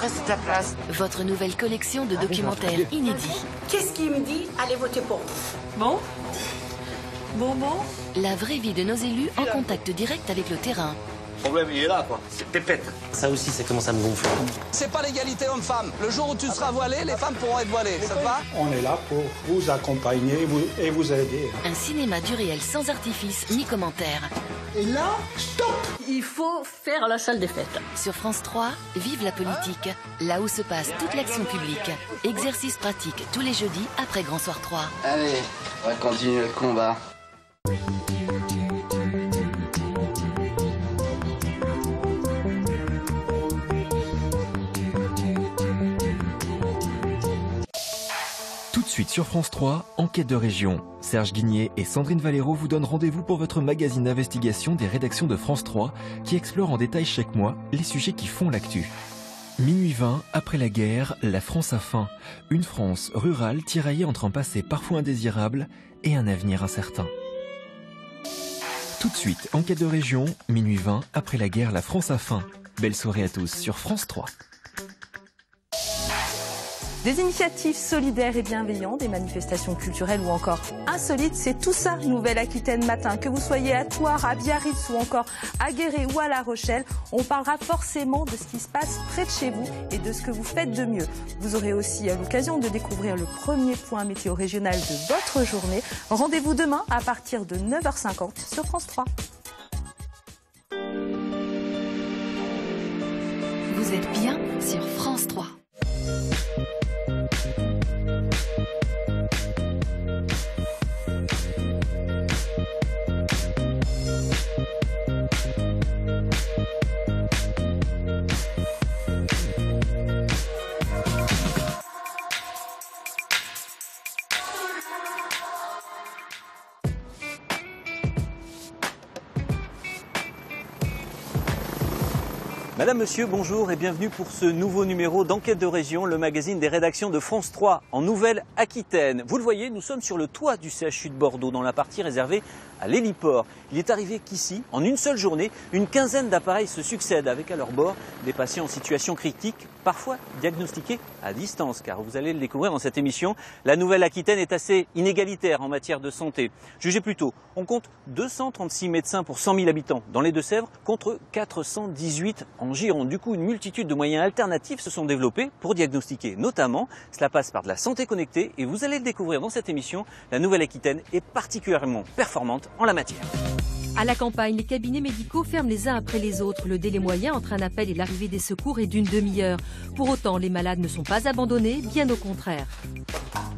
reste de la place. Votre nouvelle collection de documentaires inédits. Qu'est-ce qu'il me dit? Allez voter pour. Bon. La vraie vie de nos élus en contact direct avec le terrain. Le problème, il est là, quoi. C'est pépette. Ça aussi, ça commence à me gonfler. C'est pas l'égalité homme-femme. Le jour où tu seras voilé, les femmes pourront être voilées. Ça te va? On est là pour vous accompagner et vous aider. Un cinéma du réel sans artifice ni commentaire. Et là, stop! Il faut faire la salle des fêtes. Sur France 3, vive la politique. Là où se passe toute l'action publique. Exercice pratique tous les jeudis après Grand Soir 3. Allez, on va continuer le combat. Tout de suite sur France 3, Enquête de région. Serge Guigné et Sandrine Valero vous donnent rendez-vous pour votre magazine d'investigation des rédactions de France 3 qui explore en détail chaque mois les sujets qui font l'actu. Minuit 20, après la guerre, la France a faim. Une France rurale tiraillée entre un passé parfois indésirable et un avenir incertain. Tout de suite, Enquête de région, minuit 20, après la guerre, la France a faim. Belle soirée à tous sur France 3. Des initiatives solidaires et bienveillantes, des manifestations culturelles ou encore insolites, c'est tout ça, Nouvelle-Aquitaine matin. Que vous soyez à Thouars, à Biarritz ou encore à Guéret ou à La Rochelle, on parlera forcément de ce qui se passe près de chez vous et de ce que vous faites de mieux. Vous aurez aussi l'occasion de découvrir le premier point météo régional de votre journée. Rendez-vous demain à partir de 9h50 sur France 3. Vous êtes bien sur France 3. Madame, monsieur, bonjour et bienvenue pour ce nouveau numéro d'Enquête de région, le magazine des rédactions de France 3 en Nouvelle-Aquitaine. Vous le voyez, nous sommes sur le toit du CHU de Bordeaux, dans la partie réservée à l'héliport. Il est arrivé qu'ici, en une seule journée, une quinzaine d'appareils se succèdent avec à leur bord des patients en situation critique, parfois diagnostiqués à distance, car vous allez le découvrir dans cette émission, la Nouvelle-Aquitaine est assez inégalitaire en matière de santé. Jugez plutôt, on compte 236 médecins pour 100 000 habitants dans les Deux-Sèvres contre 418 en Gironde. Du coup, une multitude de moyens alternatifs se sont développés pour diagnostiquer. Notamment, cela passe par de la santé connectée et vous allez le découvrir dans cette émission, la Nouvelle-Aquitaine est particulièrement performante en la matière. À la campagne, les cabinets médicaux ferment les uns après les autres. Le délai moyen entre un appel et l'arrivée des secours est d'une demi-heure. Pour autant, les malades ne sont pas abandonnés, bien au contraire.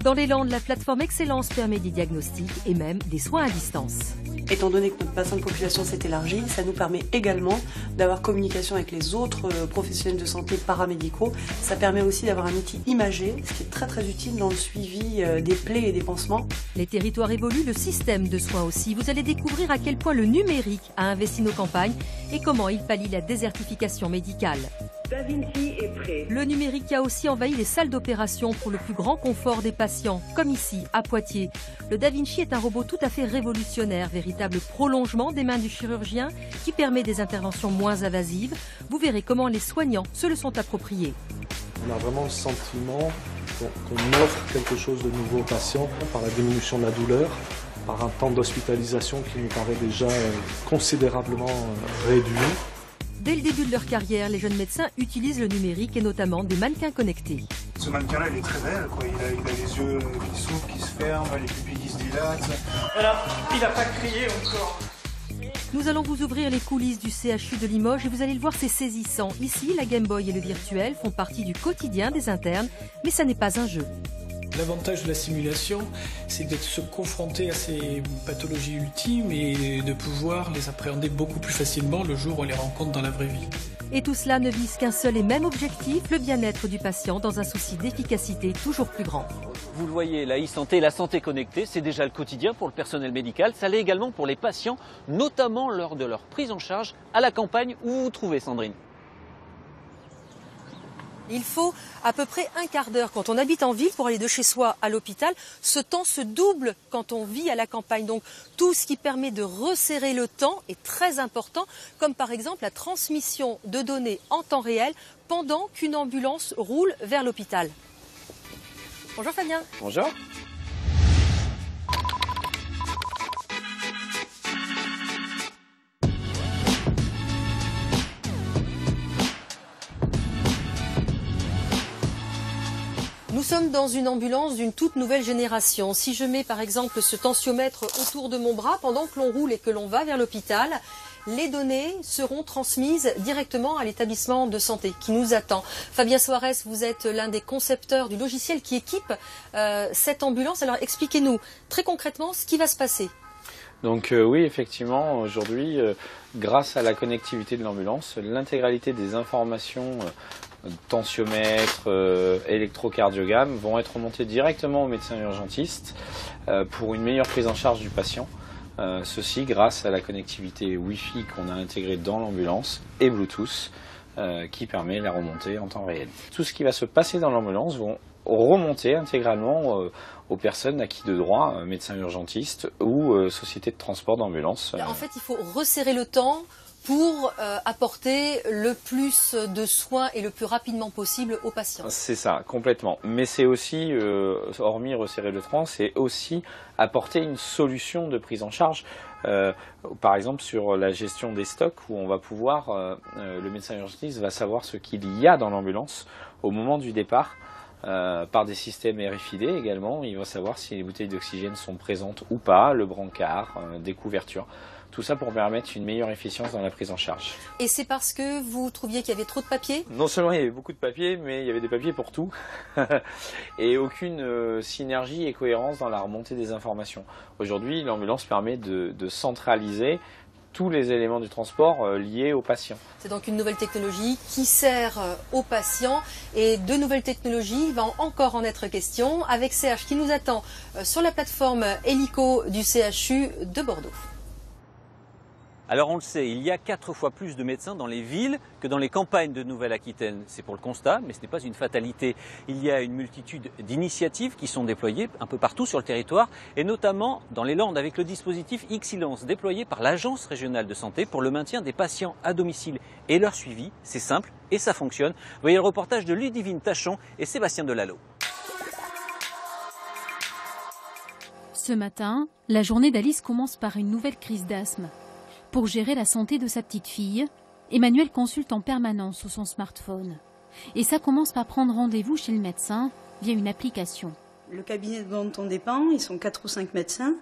Dans les Landes, la plateforme Excellence permet des diagnostics et même des soins à distance. Étant donné que notre bassin de population s'est élargi, ça nous permet également d'avoir communication avec les autres professionnels de santé paramédicaux. Ça permet aussi d'avoir un outil imagé, ce qui est très très utile dans le suivi des plaies et des pansements. Les territoires évoluent, le système de soins aussi. Vous allez découvrir à quel point le numérique a investi nos campagnes et comment il pallie la désertification médicale. Da Vinci est prêt. Le numérique a aussi envahi les salles d'opération pour le plus grand confort des patients, comme ici, à Poitiers. Le Da Vinci est un robot tout à fait révolutionnaire, véritable prolongement des mains du chirurgien qui permet des interventions moins invasives. Vous verrez comment les soignants se le sont appropriés. On a vraiment le sentiment qu'on offre quelque chose de nouveau aux patients par la diminution de la douleur, par un temps d'hospitalisation qui nous paraît déjà considérablement réduit. Dès le début de leur carrière, les jeunes médecins utilisent le numérique et notamment des mannequins connectés. Ce mannequin-là, il est très belle, quoi. Il a les yeux qui s'ouvrent, qui se ferment, les pupilles qui se dilatent. Voilà, il n'a pas crié encore. Nous allons vous ouvrir les coulisses du CHU de Limoges et vous allez le voir, c'est saisissant. Ici, la Game Boy et le virtuel font partie du quotidien des internes, mais ça n'est pas un jeu. L'avantage de la simulation, c'est de se confronter à ces pathologies ultimes et de pouvoir les appréhender beaucoup plus facilement le jour où on les rencontre dans la vraie vie. Et tout cela ne vise qu'un seul et même objectif, le bien-être du patient dans un souci d'efficacité toujours plus grand. Vous le voyez, la e-santé, la santé connectée, c'est déjà le quotidien pour le personnel médical. Ça l'est également pour les patients, notamment lors de leur prise en charge à la campagne où vous vous trouvez, Sandrine. Il faut à peu près un quart d'heure quand on habite en ville pour aller de chez soi à l'hôpital. Ce temps se double quand on vit à la campagne. Donc tout ce qui permet de resserrer le temps est très important, comme par exemple la transmission de données en temps réel pendant qu'une ambulance roule vers l'hôpital. Bonjour Fabien. Bonjour. Nous sommes dans une ambulance d'une toute nouvelle génération. Si je mets par exemple ce tensiomètre autour de mon bras pendant que l'on roule et que l'on va vers l'hôpital, les données seront transmises directement à l'établissement de santé qui nous attend. Fabien Soares, vous êtes l'un des concepteurs du logiciel qui équipe cette ambulance. Alors expliquez-nous très concrètement ce qui va se passer. Donc oui, effectivement, aujourd'hui, grâce à la connectivité de l'ambulance, l'intégralité des informations tensiomètre, électrocardiogramme vont être remontés directement au médecin urgentiste pour une meilleure prise en charge du patient. Ceci grâce à la connectivité Wi-Fi qu'on a intégrée dans l'ambulance et Bluetooth qui permet la remontée en temps réel. Tout ce qui va se passer dans l'ambulance vont remonter intégralement aux personnes acquis de droit, médecin urgentiste ou société de transport d'ambulance. En fait, il faut resserrer le temps pour apporter le plus de soins et le plus rapidement possible aux patients. C'est ça, complètement. Mais c'est aussi, hormis resserrer le temps, c'est aussi apporter une solution de prise en charge. Par exemple, sur la gestion des stocks, où on va pouvoir, le médecin urgentiste va savoir ce qu'il y a dans l'ambulance au moment du départ. Par des systèmes RFID également, il va savoir si les bouteilles d'oxygène sont présentes ou pas, le brancard, des couvertures. Tout ça pour permettre une meilleure efficience dans la prise en charge. Et c'est parce que vous trouviez qu'il y avait trop de papier? Non seulement il y avait beaucoup de papier, mais il y avait des papiers pour tout. Et aucune synergie et cohérence dans la remontée des informations. Aujourd'hui, l'ambulance permet de centraliser tous les éléments du transport liés aux patients. C'est donc une nouvelle technologie qui sert aux patients et de nouvelles technologies, il va encore en être question avec CH qui nous attend sur la plateforme hélico du CHU de Bordeaux. Alors on le sait, il y a 4 fois plus de médecins dans les villes que dans les campagnes de Nouvelle-Aquitaine. C'est pour le constat, mais ce n'est pas une fatalité. Il y a une multitude d'initiatives qui sont déployées un peu partout sur le territoire, et notamment dans les Landes avec le dispositif Xilence déployé par l'Agence régionale de santé pour le maintien des patients à domicile et leur suivi. C'est simple et ça fonctionne. Voyez le reportage de Ludivine Tachon et Sébastien Delalot. Ce matin, la journée d'Alice commence par une nouvelle crise d'asthme. Pour gérer la santé de sa petite fille, Emmanuel consulte en permanence sur son smartphone. Et ça commence par prendre rendez-vous chez le médecin via une application. Le cabinet dont on dépend, ils sont 4 ou 5 médecins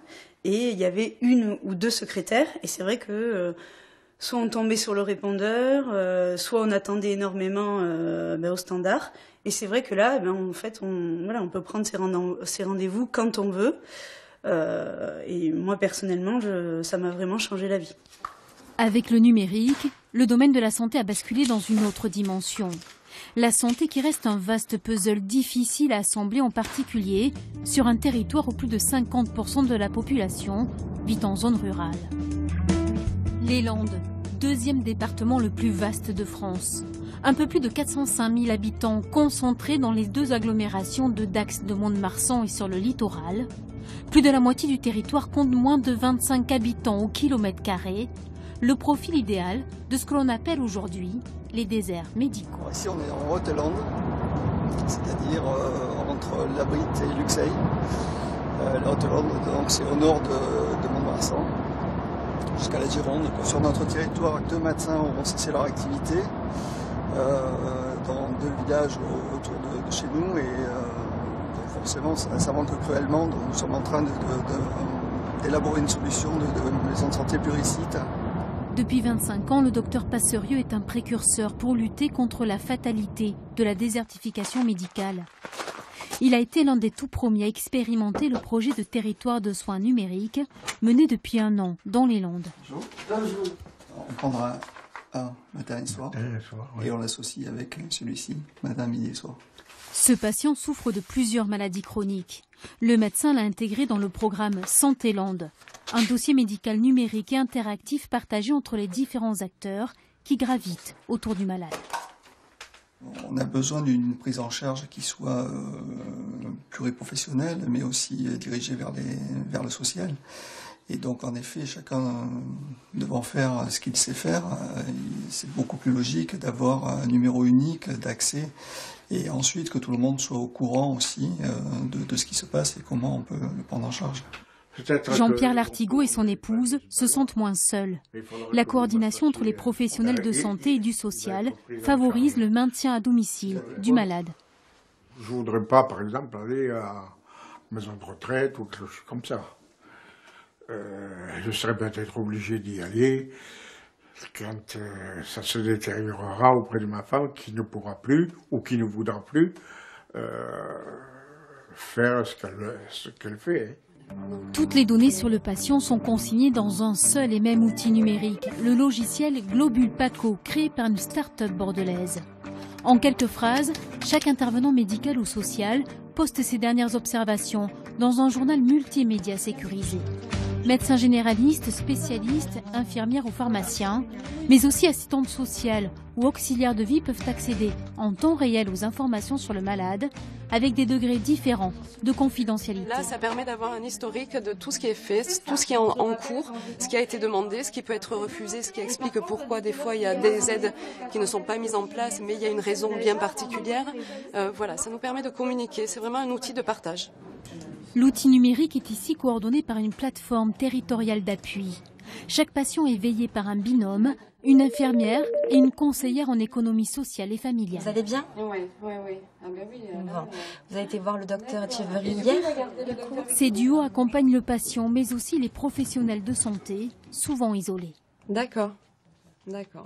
et il y avait 1 ou 2 secrétaires. Et c'est vrai que soit on tombait sur le répondeur, soit on attendait énormément au standard. Et c'est vrai que là, en fait, on peut prendre ses rendez-vous quand on veut. Et moi, personnellement, ça m'a vraiment changé la vie. Avec le numérique, le domaine de la santé a basculé dans une autre dimension. La santé qui reste un vaste puzzle difficile à assembler, en particulier sur un territoire où plus de 50% de la population vit en zone rurale. Les Landes, 2e département le plus vaste de France. Un peu plus de 405 000 habitants concentrés dans les 2 agglomérations de Dax, de Mont-de-Marsan et sur le littoral. Plus de la moitié du territoire compte moins de 25 habitants au kilomètre carré. Le profil idéal de ce que l'on appelle aujourd'hui les déserts médicaux. Ici, on est en Haute-Lande, c'est-à-dire entre Labrit et Luxeuil. La Haute-Lande, donc c'est au nord de Mont-de-Marsan, jusqu'à la Gironde. Sur notre territoire, 2 médecins ont cessé leur activité dans 2 villages autour de chez nous. Et forcément, ça manque cruellement. Donc nous sommes en train d'élaborer une solution de maison de santé pluricite. Depuis 25 ans, le docteur Passerieux est un précurseur pour lutter contre la fatalité de la désertification médicale. Il a été l'un des tout premiers à expérimenter le projet de territoire de soins numériques mené depuis 1 an dans les Landes. Bonjour. On prendra un matin et soir, et on l'associe avec celui-ci, matin, midi et soir. Ce patient souffre de plusieurs maladies chroniques. Le médecin l'a intégré dans le programme Santé Landes, un dossier médical numérique et interactif partagé entre les différents acteurs qui gravitent autour du malade. On a besoin d'une prise en charge qui soit pluriprofessionnelle, mais aussi dirigée vers le social. Et donc, en effet, chacun devant faire ce qu'il sait faire, c'est beaucoup plus logique d'avoir un numéro unique d'accès et ensuite que tout le monde soit au courant aussi de ce qui se passe et comment on peut le prendre en charge. Jean-Pierre Lartigot et son épouse se sentent moins seuls. La coordination entre les professionnels de santé et du social favorise le maintien à domicile du malade. Je ne voudrais pas, par exemple, aller à une maison de retraite ou quelque chose comme ça. Je serais peut-être obligé d'y aller quand ça se détériorera auprès de ma femme qui ne pourra plus ou qui ne voudra plus faire ce qu'elle fait. Toutes les données sur le patient sont consignées dans un seul et même outil numérique, le logiciel Globule PACO, créé par une start-up bordelaise. En quelques phrases, chaque intervenant médical ou social poste ses dernières observations dans un journal multimédia sécurisé. Médecins généralistes, spécialistes, infirmières ou pharmaciens, mais aussi assistantes sociales ou auxiliaires de vie peuvent accéder en temps réel aux informations sur le malade avec des degrés différents de confidentialité. Là, ça permet d'avoir un historique de tout ce qui est fait, tout ce qui est en cours, ce qui a été demandé, ce qui peut être refusé, ce qui explique pourquoi des fois il y a des aides qui ne sont pas mises en place, mais il y a une raison bien particulière. Voilà, ça nous permet de communiquer, c'est vraiment un outil de partage. L'outil numérique est ici coordonné par une plateforme territoriale d'appui. Chaque patient est veillé par un binôme, une infirmière et une conseillère en économie sociale et familiale. Vous allez bien? Oui. Ah ben oui. Bon. Vous avez été voir le docteur Thierry hier? Ces duos accompagnent le patient, mais aussi les professionnels de santé, souvent isolés. D'accord.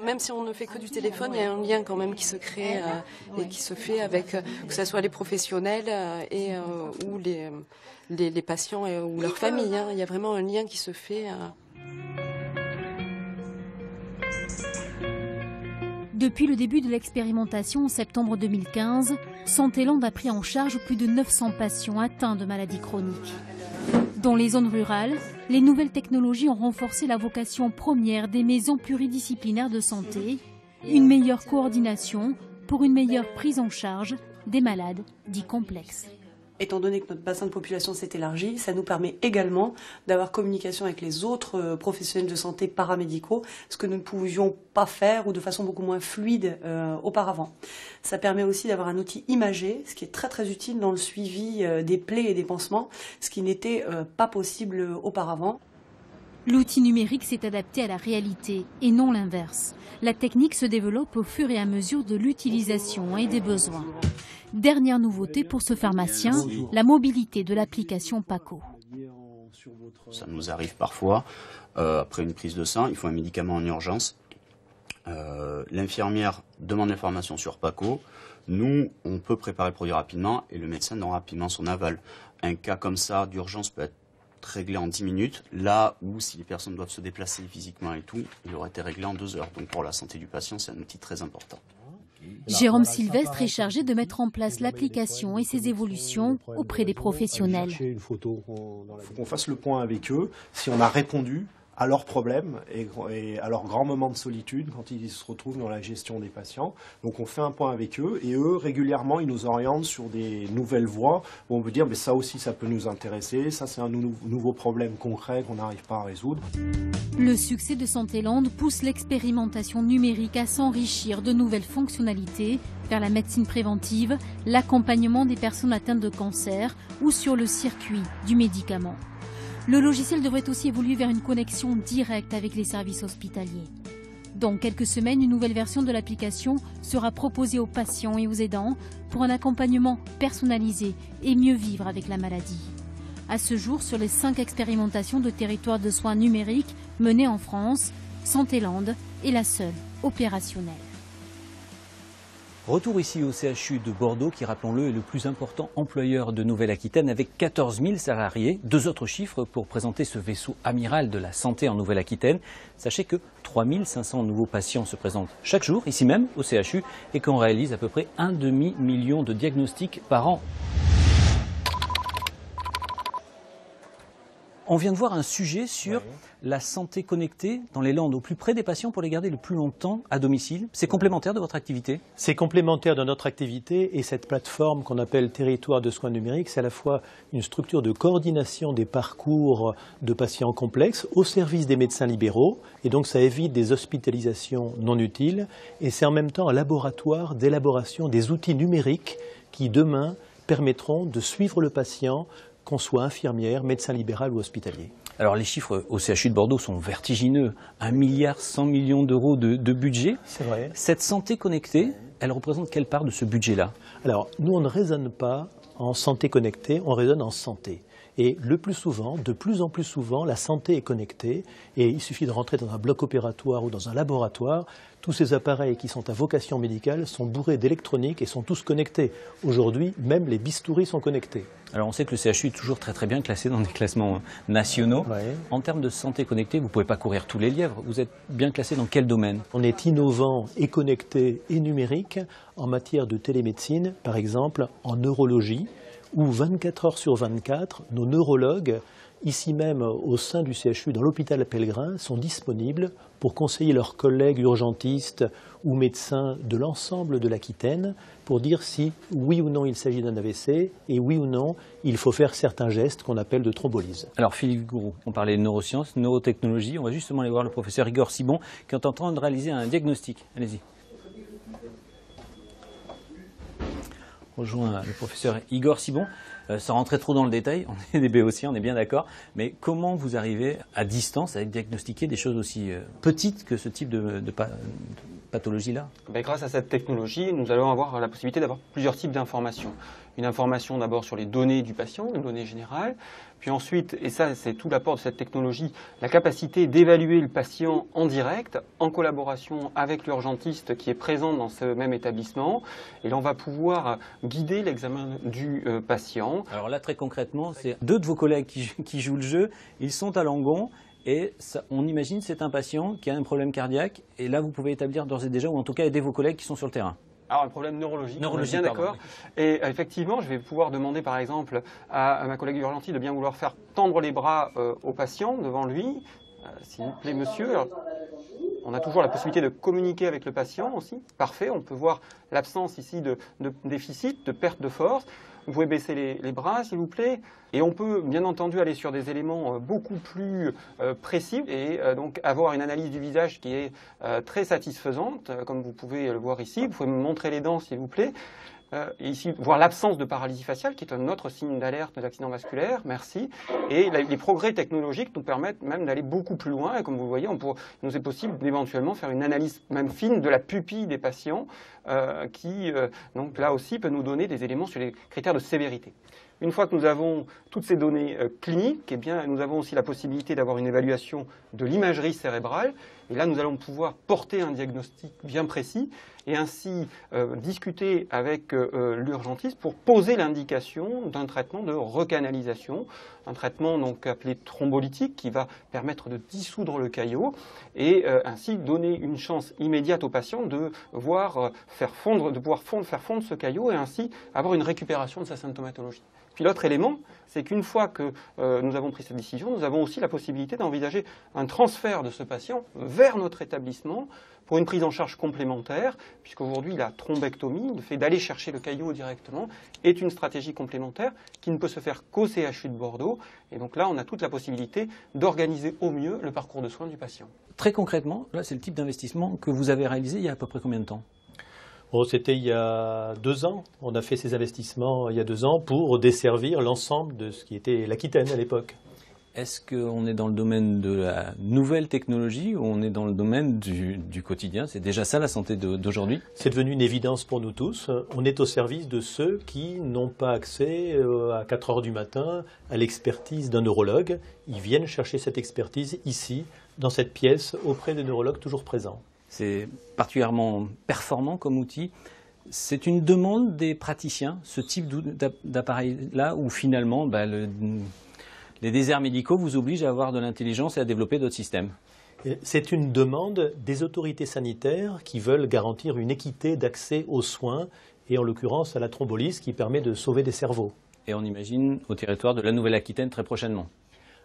Même si on ne fait que du téléphone, il y a un lien quand même qui se crée et qui se fait avec, que ce soit les professionnels ou les patients ou leur famille. Il y a vraiment un lien qui se fait. Depuis le début de l'expérimentation en septembre 2015, Santéland a pris en charge plus de 900 patients atteints de maladies chroniques. Dans les zones rurales, les nouvelles technologies ont renforcé la vocation première des maisons pluridisciplinaires de santé, une meilleure coordination pour une meilleure prise en charge des malades dits complexes. Étant donné que notre bassin de population s'est élargi, ça nous permet également d'avoir communication avec les autres professionnels de santé paramédicaux, ce que nous ne pouvions pas faire ou de façon beaucoup moins fluide auparavant. Ça permet aussi d'avoir un outil imagé, ce qui est très très utile dans le suivi des plaies et des pansements, ce qui n'était pas possible auparavant. L'outil numérique s'est adapté à la réalité et non l'inverse. La technique se développe au fur et à mesure de l'utilisation et des besoins. Dernière nouveauté pour ce pharmacien, la mobilité de l'application PACO. Ça nous arrive parfois, après une prise de sang, il faut un médicament en urgence. L'infirmière demande l'information sur PACO. Nous, on peut préparer le produit rapidement et le médecin donne rapidement son aval. Un cas comme ça d'urgence peut être réglé en 10 minutes, là où si les personnes doivent se déplacer physiquement et tout, il aurait été réglé en 2 heures. Donc pour la santé du patient, c'est un outil très important. Jérôme Sylvestre est chargé de mettre en place l'application et ses évolutions auprès des professionnels. Il faut qu'on fasse le point avec eux, si on a répondu à leurs problèmes et à leurs grands moments de solitude quand ils se retrouvent dans la gestion des patients. Donc on fait un point avec eux et eux, régulièrement, ils nous orientent sur des nouvelles voies où on peut dire mais ça aussi, ça peut nous intéresser, ça c'est un nouveau problème concret qu'on n'arrive pas à résoudre. Le succès de Santéland pousse l'expérimentation numérique à s'enrichir de nouvelles fonctionnalités vers la médecine préventive, l'accompagnement des personnes atteintes de cancer ou sur le circuit du médicament. Le logiciel devrait aussi évoluer vers une connexion directe avec les services hospitaliers. Dans quelques semaines, une nouvelle version de l'application sera proposée aux patients et aux aidants pour un accompagnement personnalisé et mieux vivre avec la maladie. À ce jour, sur les 5 expérimentations de territoires de soins numériques menées en France, Santéland est la seule opérationnelle. Retour ici au CHU de Bordeaux, qui, rappelons-le, est le plus important employeur de Nouvelle-Aquitaine, avec 14 000 salariés. 2 autres chiffres pour présenter ce vaisseau amiral de la santé en Nouvelle-Aquitaine. Sachez que 3 500 nouveaux patients se présentent chaque jour, ici même, au CHU, et qu'on réalise à peu près 1,5 million de diagnostics par an. On vient de voir un sujet sur la santé connectée dans les Landes, au plus près des patients pour les garder le plus longtemps à domicile. C'est complémentaire de votre activité? C'est complémentaire de notre activité et cette plateforme qu'on appelle Territoire de soins numériques, c'est à la fois une structure de coordination des parcours de patients complexes au service des médecins libéraux et donc ça évite des hospitalisations non utiles et c'est en même temps un laboratoire d'élaboration des outils numériques qui demain permettront de suivre le patient, qu'on soit infirmière, médecin libéral ou hospitalier. Alors les chiffres au CHU de Bordeaux sont vertigineux. 1,1 milliard d'euros de budget. C'est vrai. Cette santé connectée, elle représente quelle part de ce budget-là? Alors nous on ne raisonne pas en santé connectée, on raisonne en santé. Et le plus souvent, de plus en plus souvent, la santé est connectée et il suffit de rentrer dans un bloc opératoire ou dans un laboratoire. Tous ces appareils qui sont à vocation médicale sont bourrés d'électronique et sont tous connectés. Aujourd'hui, même les bistouris sont connectés. Alors on sait que le CHU est toujours très bien classé dans des classements nationaux. Ouais. En termes de santé connectée, vous ne pouvez pas courir tous les lièvres. Vous êtes bien classé dans quel domaine? On est innovant et connecté et numérique en matière de télémédecine, par exemple en neurologie, où 24 heures sur 24, nos neurologues, ici même au sein du CHU, dans l'hôpital Pellegrin, sont disponibles pour conseiller leurs collègues urgentistes ou médecins de l'ensemble de l'Aquitaine pour dire si oui ou non il s'agit d'un AVC et oui ou non il faut faire certains gestes qu'on appelle de thrombolyse. Alors Philippe Gourou, on parlait de neurosciences, neurotechnologie, on va justement aller voir le professeur Igor Sibon qui est en train de réaliser un diagnostic. Allez-y. On rejoint le professeur Igor Sibon. Sans rentrer trop dans le détail, on est des béotiens, on est bien d'accord, mais comment vous arrivez à distance à diagnostiquer des choses aussi petites que ce type de pathologie-là? Grâce à cette technologie, nous allons avoir la possibilité d'avoir plusieurs types d'informations. Une information d'abord sur les données du patient, les données générales, puis ensuite, et ça c'est tout l'apport de cette technologie, la capacité d'évaluer le patient en direct, en collaboration avec l'urgentiste qui est présent dans ce même établissement, et là on va pouvoir guider l'examen du patient. Alors là très concrètement, c'est deux de vos collègues qui jouent le jeu, ils sont à Langon, et ça, on imagine c'est un patient qui a un problème cardiaque, et là vous pouvez établir d'ores et déjà, ou en tout cas aider vos collègues qui sont sur le terrain. Alors un problème neurologique, on est bien d'accord. Et effectivement, je vais pouvoir demander par exemple à ma collègue urgentiste de bien vouloir faire tendre les bras au patient devant lui. S'il vous plaît monsieur. Alors, on a toujours la possibilité de communiquer avec le patient aussi. Parfait, on peut voir l'absence ici de déficit, de perte de force. Vous pouvez baisser les bras, s'il vous plaît. Et on peut, bien entendu, aller sur des éléments beaucoup plus précis et donc avoir une analyse du visage qui est très satisfaisante, comme vous pouvez le voir ici. Vous pouvez me montrer les dents, s'il vous plaît. Et ici, voir l'absence de paralysie faciale, qui est un autre signe d'alerte d'accident vasculaire, merci. Et les progrès technologiques nous permettent même d'aller beaucoup plus loin. Et comme vous le voyez, il nous est possible d'éventuellement faire une analyse même fine de la pupille des patients, qui, donc là aussi, peut nous donner des éléments sur les critères de sévérité. Une fois que nous avons toutes ces données cliniques, eh bien, nous avons aussi la possibilité d'avoir une évaluation de l'imagerie cérébrale. Et là, nous allons pouvoir porter un diagnostic bien précis et ainsi discuter avec l'urgentiste pour poser l'indication d'un traitement de recanalisation, un traitement donc appelé thrombolytique qui va permettre de dissoudre le caillot et ainsi donner une chance immédiate au patient de pouvoir faire fondre ce caillot et ainsi avoir une récupération de sa symptomatologie. Puis l'autre élément, c'est qu'une fois que nous avons pris cette décision, nous avons aussi la possibilité d'envisager un transfert de ce patient vers notre établissement pour une prise en charge complémentaire, puisqu'aujourd'hui la thrombectomie, le fait d'aller chercher le caillot directement, est une stratégie complémentaire qui ne peut se faire qu'au CHU de Bordeaux. Et donc là, on a toute la possibilité d'organiser au mieux le parcours de soins du patient. Très concrètement, là c'est le type d'investissement que vous avez réalisé il y a à peu près combien de temps ? Oh, c'était il y a 2 ans. On a fait ces investissements il y a 2 ans pour desservir l'ensemble de ce qui était l'Aquitaine à l'époque. Est-ce qu'on est dans le domaine de la nouvelle technologie ou on est dans le domaine du quotidien? C'est déjà ça la santé d'aujourd'hui? C'est devenu une évidence pour nous tous. On est au service de ceux qui n'ont pas accès à 4 heures du matin à l'expertise d'un neurologue. Ils viennent chercher cette expertise ici, dans cette pièce, auprès des neurologues toujours présents. C'est particulièrement performant comme outil. C'est une demande des praticiens, ce type d'appareil-là, où finalement les déserts médicaux vous obligent à avoir de l'intelligence et à développer d'autres systèmes. C'est une demande des autorités sanitaires qui veulent garantir une équité d'accès aux soins et en l'occurrence à la thrombolyse qui permet de sauver des cerveaux. Et on imagine au territoire de la Nouvelle-Aquitaine très prochainement.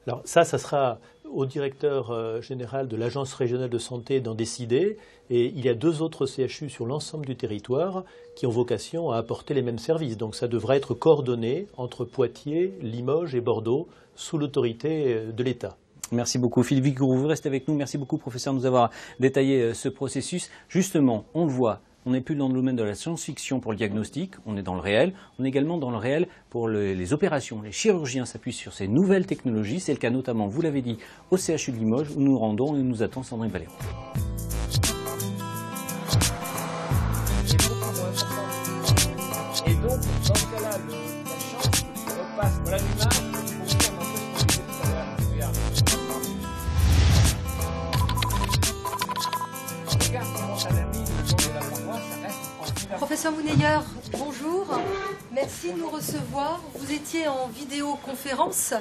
Alors ça sera au directeur général de l'Agence régionale de santé d'en décider. Et il y a 2 autres CHU sur l'ensemble du territoire qui ont vocation à apporter les mêmes services. Donc ça devra être coordonné entre Poitiers, Limoges et Bordeaux sous l'autorité de l'État. Merci beaucoup. Philippe Vigourou, vous restez avec nous. Merci beaucoup, professeur, de nous avoir détaillé ce processus. Justement, on le voit, on n'est plus dans le domaine de la science-fiction pour le diagnostic, on est dans le réel. On est également dans le réel pour les opérations. Les chirurgiens s'appuient sur ces nouvelles technologies. C'est le cas notamment, vous l'avez dit, au CHU de Limoges, où nous rendons et nous attend Sandrine Valero. Et donc, dans ce cas-là, la chance repasse. Voilà l'image qui confirme un peu ce qu'on disait tout à l'heure. Regarde comment ça termine le long de la paroi, ça reste en filature. Professeur Mouneyer, bonjour. Merci de nous recevoir. Vous étiez en vidéoconférence,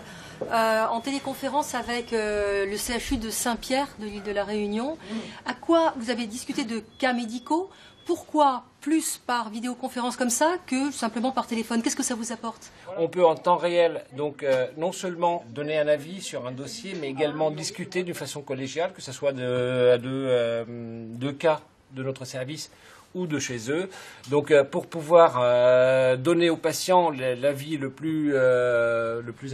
en téléconférence avec le CHU de Saint-Pierre de l'île de la Réunion. À quoi vous avez discuté de cas médicaux? Pourquoi plus par vidéoconférence comme ça que simplement par téléphone? Qu'est-ce que ça vous apporte? On peut en temps réel, donc non seulement donner un avis sur un dossier, mais également discuter d'une façon collégiale, que ce soit de cas de notre service ou de chez eux. Donc pour pouvoir donner au patient l'avis le plus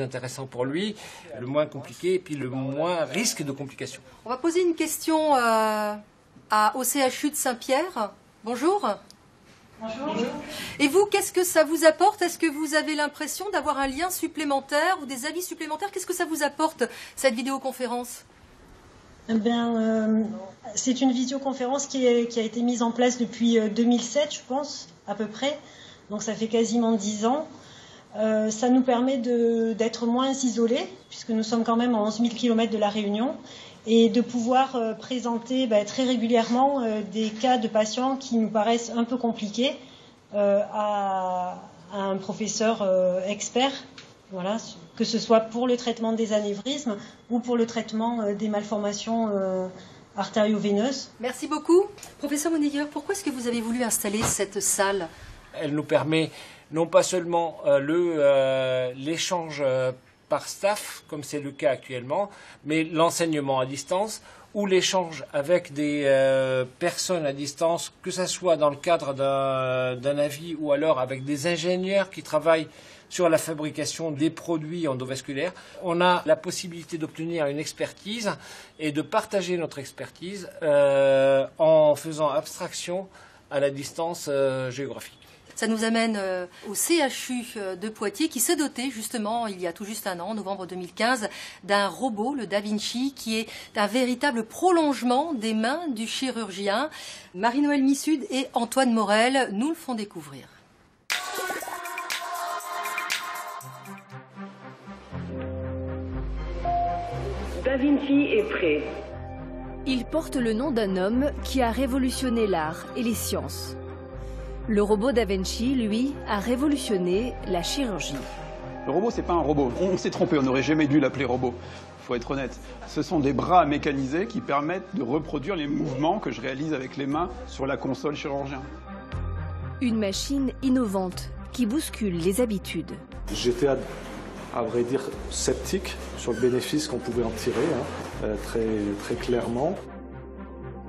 intéressant pour lui, le moins compliqué et puis le moins risque de complications. On va poser une question au CHU de Saint-Pierre. Bonjour. Bonjour. Et vous, qu'est-ce que ça vous apporte? Est-ce que vous avez l'impression d'avoir un lien supplémentaire ou des avis supplémentaires? Qu'est-ce que ça vous apporte, cette vidéoconférence? C'est une visioconférence qui a été mise en place depuis 2007, je pense, à peu près. Donc ça fait quasiment 10 ans. Ça nous permet d'être moins isolés, puisque nous sommes quand même à 11 000 km de la Réunion, et de pouvoir présenter très régulièrement des cas de patients qui nous paraissent un peu compliqués à un professeur expert, voilà, que ce soit pour le traitement des anévrismes ou pour le traitement des malformations artério-veineuses. Merci beaucoup. Professeur Mouneyer, pourquoi est-ce que vous avez voulu installer cette salle? Elle nous permet non pas seulement l'échange par staff, comme c'est le cas actuellement, mais l'enseignement à distance ou l'échange avec des personnes à distance, que ce soit dans le cadre d'un avis ou alors avec des ingénieurs qui travaillent sur la fabrication des produits endovasculaires. On a la possibilité d'obtenir une expertise et de partager notre expertise en faisant abstraction à la distance géographique. Ça nous amène au CHU de Poitiers qui s'est doté justement il y a tout juste un an, en novembre 2015, d'un robot, le Da Vinci, qui est un véritable prolongement des mains du chirurgien. Marie-Noëlle Missud et Antoine Morel nous le font découvrir. Da Vinci est prêt. Il porte le nom d'un homme qui a révolutionné l'art et les sciences. Le robot Da Vinci, lui, a révolutionné la chirurgie. Le robot, c'est pas un robot. On s'est trompé, on n'aurait jamais dû l'appeler robot. Faut être honnête. Ce sont des bras mécanisés qui permettent de reproduire les mouvements que je réalise avec les mains sur la console chirurgien. Une machine innovante qui bouscule les habitudes. J'étais, à vrai dire, sceptique sur le bénéfice qu'on pouvait en tirer, très clairement.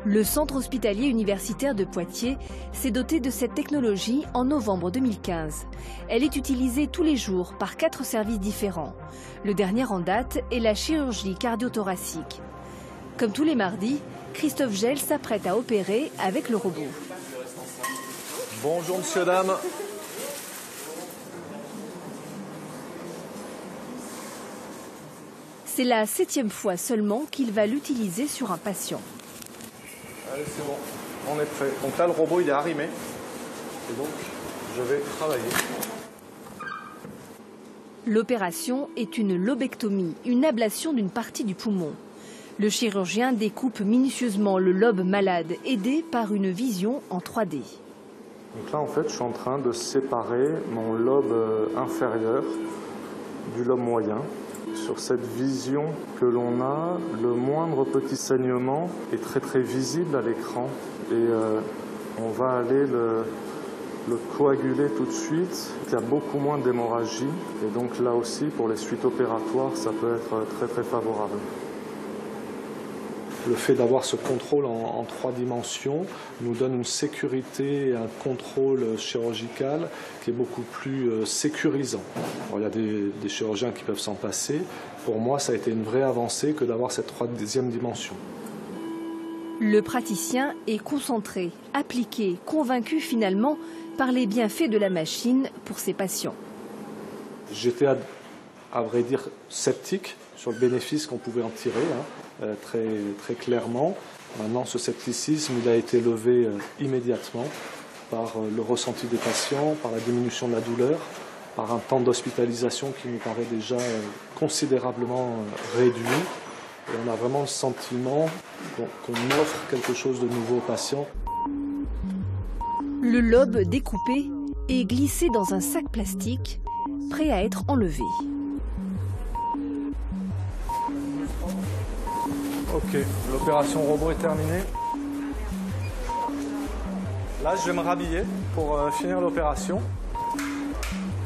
Le centre hospitalier universitaire de Poitiers s'est doté de cette technologie en novembre 2015. Elle est utilisée tous les jours par 4 services différents. Le dernier en date est la chirurgie cardio-thoracique. Comme tous les mardis, Christophe Gel s'apprête à opérer avec le robot. Bonjour monsieur, dame. C'est la 7e fois seulement qu'il va l'utiliser sur un patient. Allez, c'est bon, on est prêt. Donc là, le robot, il est arrimé. Et donc, je vais travailler. L'opération est une lobectomie, une ablation d'une partie du poumon. Le chirurgien découpe minutieusement le lobe malade, aidé par une vision en 3D. Donc là, en fait, je suis en train de séparer mon lobe inférieur du lobe moyen. Sur cette vision que l'on a, le moindre petit saignement est très visible à l'écran et on va aller le coaguler tout de suite. Il y a beaucoup moins d'hémorragie et donc là aussi pour les suites opératoires ça peut être très très favorable. Le fait d'avoir ce contrôle en 3 dimensions nous donne une sécurité et un contrôle chirurgical qui est beaucoup plus sécurisant. Alors, il y a des chirurgiens qui peuvent s'en passer. Pour moi, ça a été une vraie avancée que d'avoir cette 3e dimension. Le praticien est concentré, appliqué, convaincu finalement par les bienfaits de la machine pour ses patients. J'étais à vrai dire sceptique sur le bénéfice qu'on pouvait en tirer, très, très clairement. Maintenant, ce scepticisme il a été levé immédiatement par le ressenti des patients, par la diminution de la douleur, par un temps d'hospitalisation qui nous paraît déjà considérablement réduit. Et on a vraiment le sentiment qu'on offre quelque chose de nouveau aux patients. Le lobe découpé est glissé dans un sac plastique, prêt à être enlevé. Ok, l'opération robot est terminée. Là, je vais me rhabiller pour finir l'opération.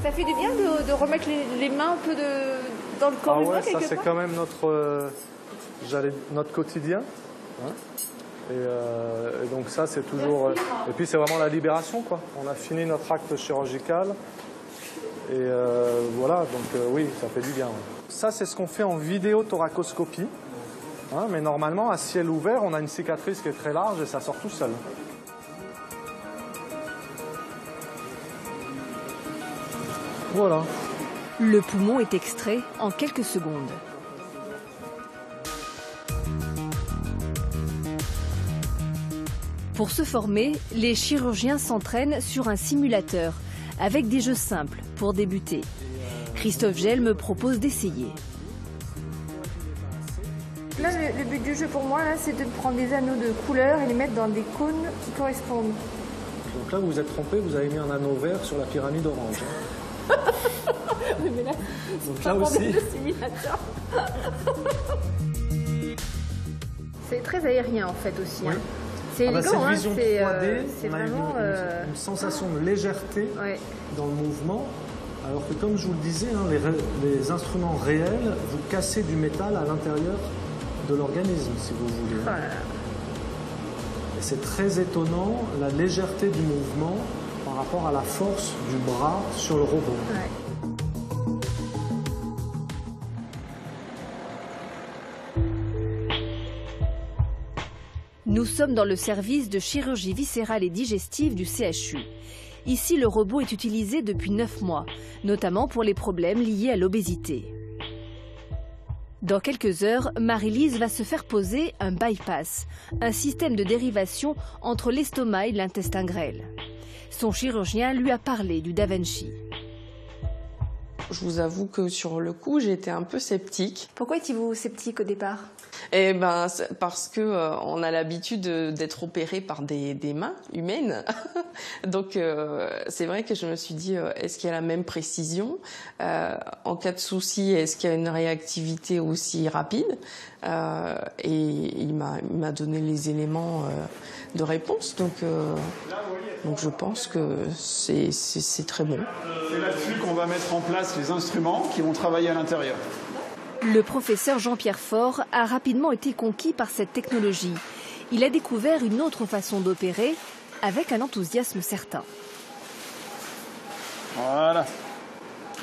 Ça fait du bien de remettre les mains un peu dans le corps humain, quelque part. Ça c'est quand même notre quotidien. Hein. Et donc ça c'est toujours... et puis c'est vraiment la libération, quoi. On a fini notre acte chirurgical. Et voilà, donc oui, ça fait du bien. Ouais. Ça c'est ce qu'on fait en vidéothoracoscopie. Hein, mais normalement, à ciel ouvert, on a une cicatrice qui est très large et ça sort tout seul. Voilà. Le poumon est extrait en quelques secondes. Pour se former, les chirurgiens s'entraînent sur un simulateur avec des jeux simples pour débuter. Christophe Gell me propose d'essayer. Là, le but du jeu pour moi, c'est de prendre des anneaux de couleur et les mettre dans des cônes qui correspondent. Donc là, vous vous êtes trompé, vous avez mis un anneau vert sur la pyramide orange. Oui, mais là, donc là aussi. Le simulateur. C'est très aérien en fait aussi. Oui. Hein. C'est élégant, cette vision 3D, c'est vraiment une sensation de légèreté dans le mouvement. Alors que comme je vous le disais, les instruments réels, vous cassez du métal à l'intérieur de l'organisme, si vous voulez. Voilà. Et c'est très étonnant, la légèreté du mouvement par rapport à la force du bras sur le robot. Ouais. Nous sommes dans le service de chirurgie viscérale et digestive du CHU. Ici, le robot est utilisé depuis 9 mois, notamment pour les problèmes liés à l'obésité. Dans quelques heures, Marie-Lise va se faire poser un bypass, un système de dérivation entre l'estomac et l'intestin grêle. Son chirurgien lui a parlé du Da Vinci. Je vous avoue que sur le coup, j'ai été un peu sceptique. Pourquoi étiez-vous sceptique au départ ? Eh ben, parce que on a l'habitude d'être opéré par des mains humaines. Donc, c'est vrai que je me suis dit, est-ce qu'il y a la même précision ? En cas de souci, est-ce qu'il y a une réactivité aussi rapide ? Et il m'a donné les éléments de réponse. Donc je pense que c'est très bon. C'est là-dessus qu'on va mettre en place les instruments qui vont travailler à l'intérieur. Le professeur Jean-Pierre Faure a rapidement été conquis par cette technologie. Il a découvert une autre façon d'opérer avec un enthousiasme certain. Voilà,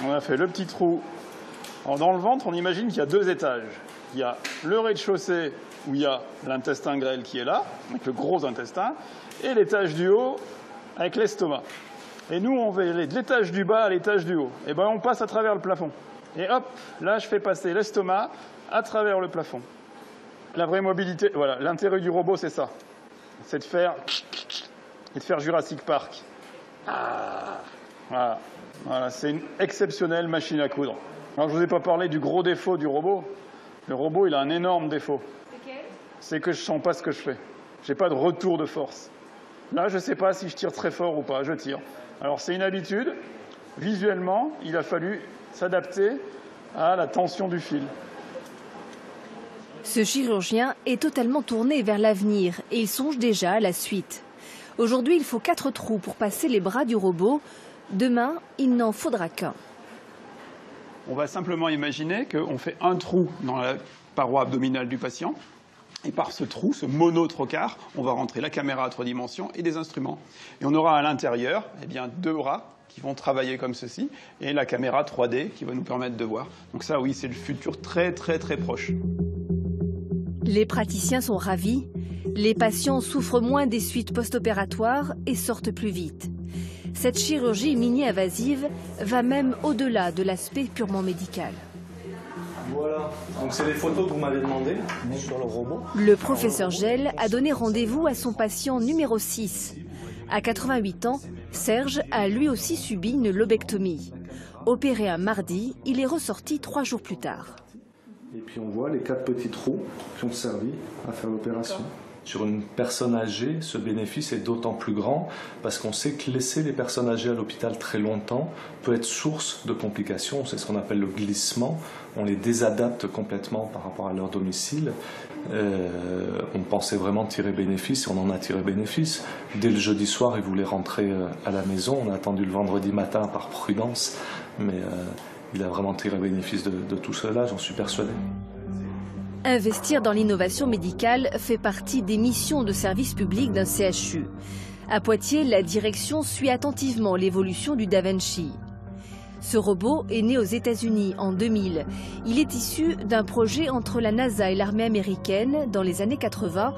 on a fait le petit trou. Alors dans le ventre, on imagine qu'il y a 2 étages. Il y a le rez-de-chaussée où il y a l'intestin grêle qui est là, avec le gros intestin, et l'étage du haut avec l'estomac. Et nous, on va aller de l'étage du bas à l'étage du haut. Et ben, on passe à travers le plafond. Et hop, là, je fais passer l'estomac à travers le plafond. La vraie mobilité, voilà, l'intérêt du robot, c'est ça. C'est de faire Jurassic Park. Voilà, c'est une exceptionnelle machine à coudre. Alors, je ne vous ai pas parlé du gros défaut du robot. Le robot, il a un énorme défaut. C'est que je ne sens pas ce que je fais. Je n'ai pas de retour de force. Là, je ne sais pas si je tire très fort ou pas, je tire. Alors, c'est une habitude. Visuellement, il a fallu s'adapter à la tension du fil. Ce chirurgien est totalement tourné vers l'avenir et il songe déjà à la suite. Aujourd'hui, il faut 4 trous pour passer les bras du robot. Demain, il n'en faudra qu'un. On va simplement imaginer qu'on fait un trou dans la paroi abdominale du patient. Et par ce trou, ce mono-trocard, on va rentrer la caméra à 3 dimensions et des instruments. Et on aura à l'intérieur 2 bras qui vont travailler comme ceci, et la caméra 3D qui va nous permettre de voir. Donc ça, oui, c'est le futur très proche. Les praticiens sont ravis. Les patients souffrent moins des suites post-opératoires et sortent plus vite. Cette chirurgie mini-invasive va même au-delà de l'aspect purement médical. Voilà, donc c'est les photos que vous m'avez demandées sur le robot. Le professeur Gell a donné rendez-vous à son patient numéro 6. À 88 ans, Serge a lui aussi subi une lobectomie. Opéré un mardi, il est ressorti 3 jours plus tard. Et puis on voit les 4 petits trous qui ont servi à faire l'opération. Sur une personne âgée, ce bénéfice est d'autant plus grand parce qu'on sait que laisser les personnes âgées à l'hôpital très longtemps peut être source de complications. C'est ce qu'on appelle le glissement. On les désadapte complètement par rapport à leur domicile. On pensait vraiment tirer bénéfice et on en a tiré bénéfice. Dès le jeudi soir, ils voulaient rentrer à la maison. On a attendu le vendredi matin par prudence, mais il a vraiment tiré bénéfice de tout cela, j'en suis persuadé. Investir dans l'innovation médicale fait partie des missions de service public d'un CHU. À Poitiers, la direction suit attentivement l'évolution du DaVinci. Ce robot est né aux États-Unis en 2000. Il est issu d'un projet entre la NASA et l'armée américaine dans les années 80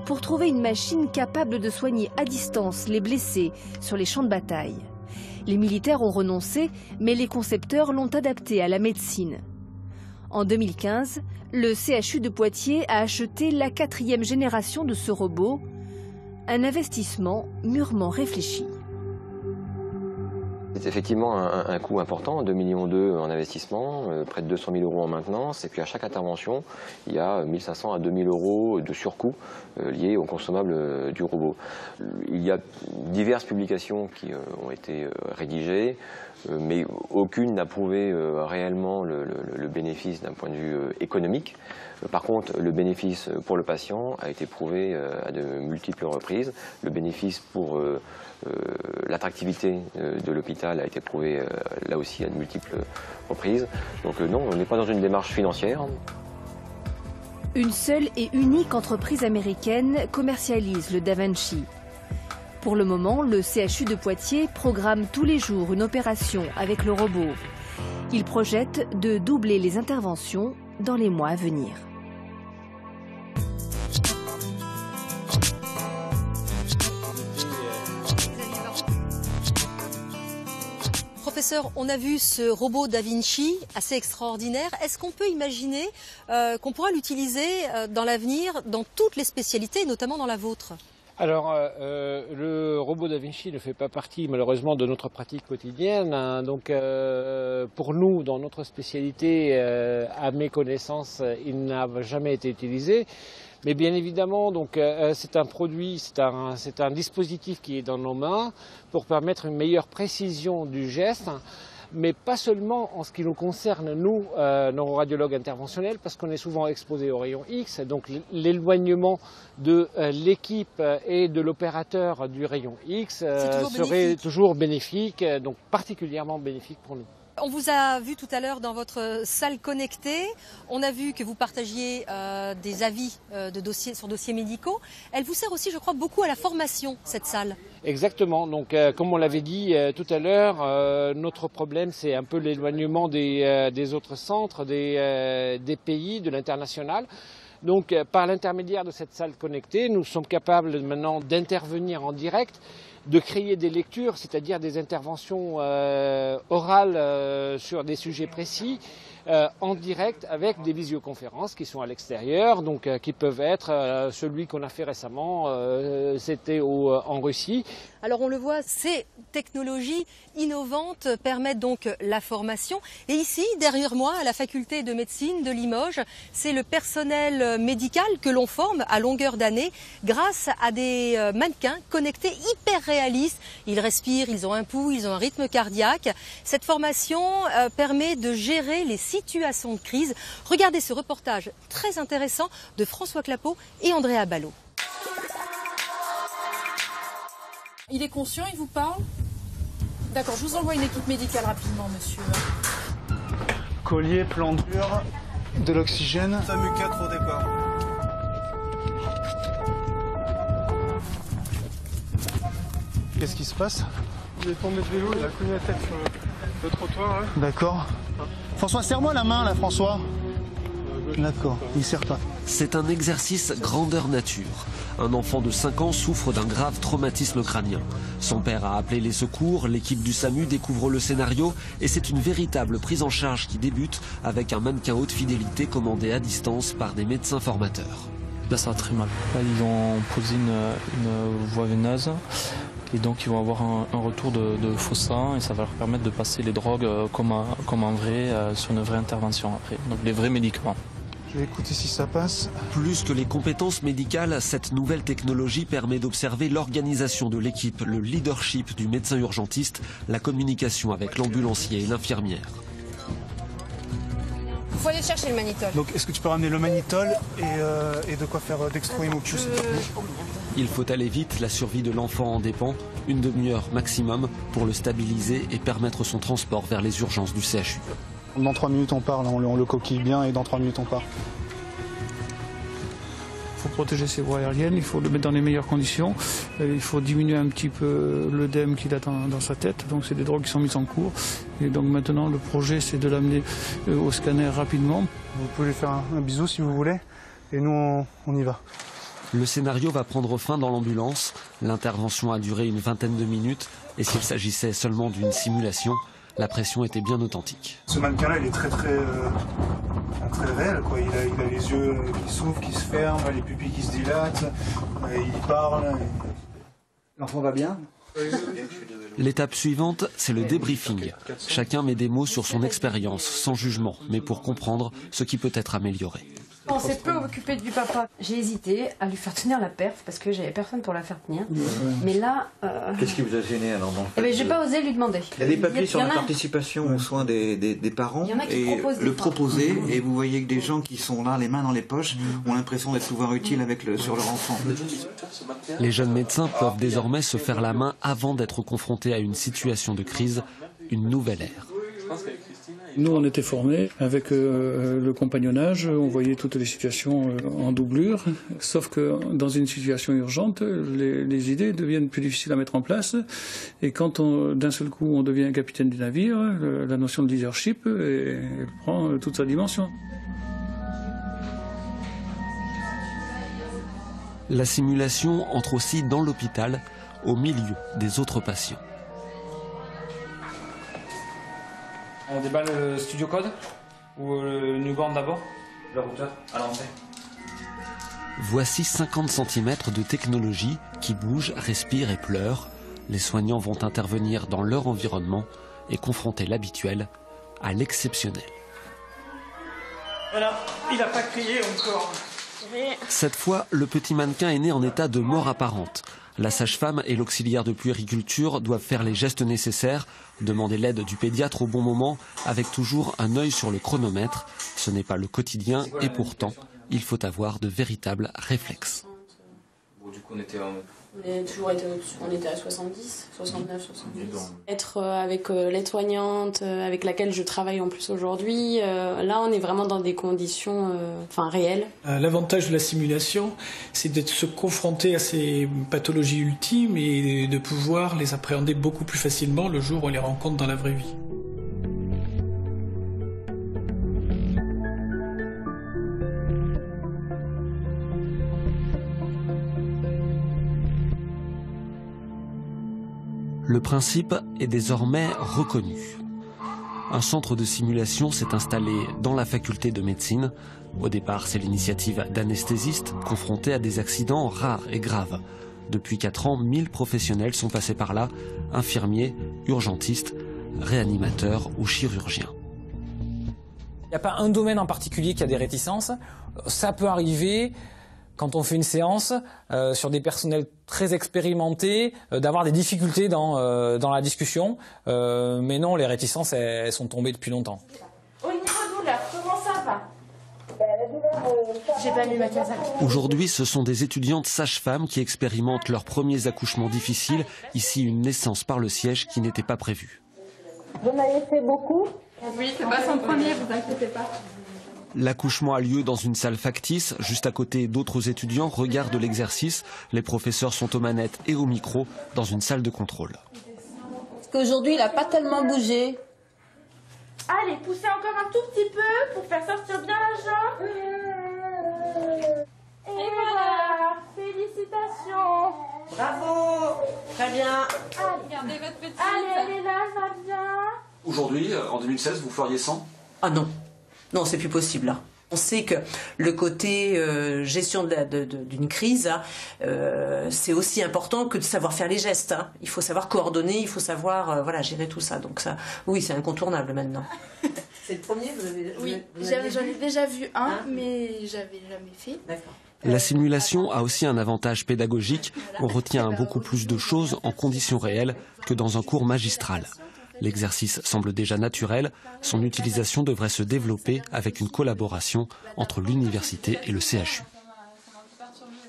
pour trouver une machine capable de soigner à distance les blessés sur les champs de bataille. Les militaires ont renoncé, mais les concepteurs l'ont adapté à la médecine. En 2015, le CHU de Poitiers a acheté la 4e génération de ce robot, un investissement mûrement réfléchi. C'est effectivement un coût important, 2,2 millions en investissement, près de 200 000 € en maintenance, et puis à chaque intervention, il y a 1 500 à 2 000 € de surcoût liés aux consommables du robot. Il y a diverses publications qui ont été rédigées, mais aucune n'a prouvé réellement le bénéfice d'un point de vue économique. Par contre, le bénéfice pour le patient a été prouvé à de multiples reprises. Le bénéfice pour l'attractivité de l'hôpital a été prouvé là aussi à de multiples reprises. Donc non, on n'est pas dans une démarche financière. Une seule et unique entreprise américaine commercialise le DaVinci. Pour le moment, le CHU de Poitiers programme tous les jours une opération avec le robot. Il projette de doubler les interventions dans les mois à venir. Professeur, on a vu ce robot DaVinci assez extraordinaire. Est-ce qu'on peut imaginer qu'on pourra l'utiliser dans l'avenir dans toutes les spécialités, notamment dans la vôtre ? Alors, le robot DaVinci ne fait pas partie malheureusement de notre pratique quotidienne. Hein. Donc, pour nous, dans notre spécialité, à mes connaissances, il n'a jamais été utilisé. Mais bien évidemment, donc c'est un produit, c'est un dispositif qui est dans nos mains pour permettre une meilleure précision du geste. Mais pas seulement en ce qui nous concerne, nous, neuroradiologues interventionnels, parce qu'on est souvent exposés aux rayons X, donc l'éloignement de l'équipe et de l'opérateur du rayon X serait toujours bénéfique, donc particulièrement bénéfique pour nous. On vous a vu tout à l'heure dans votre salle connectée, on a vu que vous partagiez des avis sur dossiers médicaux. Elle vous sert aussi, je crois, beaucoup à la formation, cette salle. Exactement, donc comme on l'avait dit tout à l'heure, notre problème c'est un peu l'éloignement des autres centres, des pays, de l'international. Donc par l'intermédiaire de cette salle connectée, nous sommes capables maintenant d'intervenir en direct, de créer des lectures, c'est-à-dire des interventions orales sur des sujets précis, en direct avec des visioconférences qui sont à l'extérieur, donc qui peuvent être celui qu'on a fait récemment, c'était en Russie. Alors on le voit, ces technologies innovantes permettent donc la formation. Et ici, derrière moi, à la faculté de médecine de Limoges, c'est le personnel médical que l'on forme à longueur d'année grâce à des mannequins connectés hyper réalistes. Ils respirent, ils ont un pouls, ils ont un rythme cardiaque. Cette formation permet de gérer les situations de crise. Regardez ce reportage très intéressant de François Clapeau et Andrea Ballot. Il est conscient, il vous parle? D'accord, je vous envoie une équipe médicale rapidement, monsieur. Collier, plan dur, de l'oxygène. SAMU 4 au départ. Qu'est-ce qui se passe? Il est tombé de vélo, il a cogné la tête sur le trottoir. Là. D'accord. François, serre-moi la main là, François. D'accord, il serre pas. C'est un exercice grandeur nature. Un enfant de 5 ans souffre d'un grave traumatisme crânien. Son père a appelé les secours, l'équipe du SAMU découvre le scénario et c'est une véritable prise en charge qui débute avec un mannequin haute fidélité commandé à distance par des médecins formateurs. Là ça va très mal. Là, ils ont posé une voie veineuse et donc ils vont avoir un retour de faux sang et ça va leur permettre de passer les drogues comme en vrai sur une vraie intervention après. Donc les vrais médicaments. Je vais écouter si ça passe. Plus que les compétences médicales, cette nouvelle technologie permet d'observer l'organisation de l'équipe, le leadership du médecin urgentiste, la communication avec l'ambulancier et l'infirmière. Il faut aller chercher le Manitol. Donc est-ce que tu peux ramener le Manitol et de quoi faire dextro-hémopus s'il te plaît? Il faut aller vite, la survie de l'enfant en dépend. Une demi-heure maximum pour le stabiliser et permettre son transport vers les urgences du CHU. Dans 3 minutes on part, là, on le coquille bien et dans 3 minutes on part. Il faut protéger ses voies aériennes, il faut le mettre dans les meilleures conditions. Il faut diminuer un petit peu l'œdème qu'il a dans sa tête. Donc c'est des drogues qui sont mises en cours. Et donc maintenant le projet c'est de l'amener au scanner rapidement. Vous pouvez lui faire un bisou si vous voulez. Et nous on y va. Le scénario va prendre fin dans l'ambulance. L'intervention a duré une vingtaine de minutes. Et s'il s'agissait seulement d'une simulation, la pression était bien authentique. Ce mannequin-là, il est très réel, quoi. Il a les yeux qui s'ouvrent, qui se ferment, les pupilles qui se dilatent, il parle. L'enfant va bien? L'étape suivante, c'est le débriefing. Chacun met des mots sur son expérience, sans jugement, mais pour comprendre ce qui peut être amélioré. On s'est peu occupé du papa. J'ai hésité à lui faire tenir la perf parce que j'avais personne pour la faire tenir. Mais là... Qu'est-ce qui vous a gêné alors dans le fait, j'ai pas osé lui demander. Il y a des papiers sur la participation aux soins des parents et le proposer et vous voyez que des gens qui sont là les mains dans les poches ont l'impression d'être souvent utiles sur leur enfant. Les jeunes médecins peuvent désormais se faire la main avant d'être confrontés à une situation de crise, une nouvelle ère. Nous, on était formés avec le compagnonnage, on voyait toutes les situations en doublure, sauf que dans une situation urgente, les idées deviennent plus difficiles à mettre en place. Et quand d'un seul coup on devient capitaine du navire, la notion de leadership elle prend toute sa dimension. La simulation entre aussi dans l'hôpital, au milieu des autres patients. On déballe le studio code ou le newborn d'abord? Le routeur à l'entrée. Voici 50 cm de technologie qui bouge, respire et pleure. Les soignants vont intervenir dans leur environnement et confronter l'habituel à l'exceptionnel. Voilà, il n'a pas crié encore. Cette fois, le petit mannequin est né en état de mort apparente. La sage-femme et l'auxiliaire de puériculture doivent faire les gestes nécessaires, demander l'aide du pédiatre au bon moment, avec toujours un œil sur le chronomètre. Ce n'est pas le quotidien et pourtant, il faut avoir de véritables réflexes. Bon, du coup, on était à 70, 69, 70. Être avec l'aide-soignante, avec laquelle je travaille en plus aujourd'hui, là on est vraiment dans des conditions réelles. L'avantage de la simulation, c'est de se confronter à ces pathologies ultimes et de pouvoir les appréhender beaucoup plus facilement le jour où on les rencontre dans la vraie vie. Le principe est désormais reconnu. Un centre de simulation s'est installé dans la faculté de médecine. Au départ, c'est l'initiative d'anesthésistes confrontés à des accidents rares et graves. Depuis 4 ans, 1000 professionnels sont passés par là, infirmiers, urgentistes, réanimateurs ou chirurgiens. Il n'y a pas un domaine en particulier qui a des réticences. Ça peut arriver quand on fait une séance sur des personnels très expérimentés, d'avoir des difficultés dans la discussion. Mais non, les réticences, elles sont tombées depuis longtemps. Au niveau douleur, comment ça va? La douleur J'ai pas mis ma casaque. Aujourd'hui, ce sont des étudiantes sages-femmes qui expérimentent leurs premiers accouchements difficiles. Ici, une naissance par le siège qui n'était pas prévue. Vous en avez fait beaucoup? Oui, c'est pas son premier, vous inquiétez pas. L'accouchement a lieu dans une salle factice. Juste à côté, d'autres étudiants regardent l'exercice. Les professeurs sont aux manettes et au micro dans une salle de contrôle. Parce qu'aujourd'hui, il n'a pas tellement bougé. Allez, poussez encore un tout petit peu pour faire sortir bien la jambe. Et voilà, félicitations. Bravo, très bien. Regardez votre petite. Allez, elle est là, ça va bien. Aujourd'hui, en 2016, vous feriez 100? Ah non, non, c'est plus possible là. On sait que le côté gestion d'une crise, c'est aussi important que de savoir faire les gestes. Hein. Il faut savoir coordonner, il faut savoir voilà, gérer tout ça. Donc ça, oui, c'est incontournable maintenant. C'est le premier, vous avez Oui, j'en ai déjà vu un, mais j'avais jamais fait. D'accord. La simulation a aussi un avantage pédagogique. On retient beaucoup plus de choses en conditions réelles que dans un cours magistral. L'exercice semble déjà naturel. Son utilisation devrait se développer avec une collaboration entre l'université et le CHU.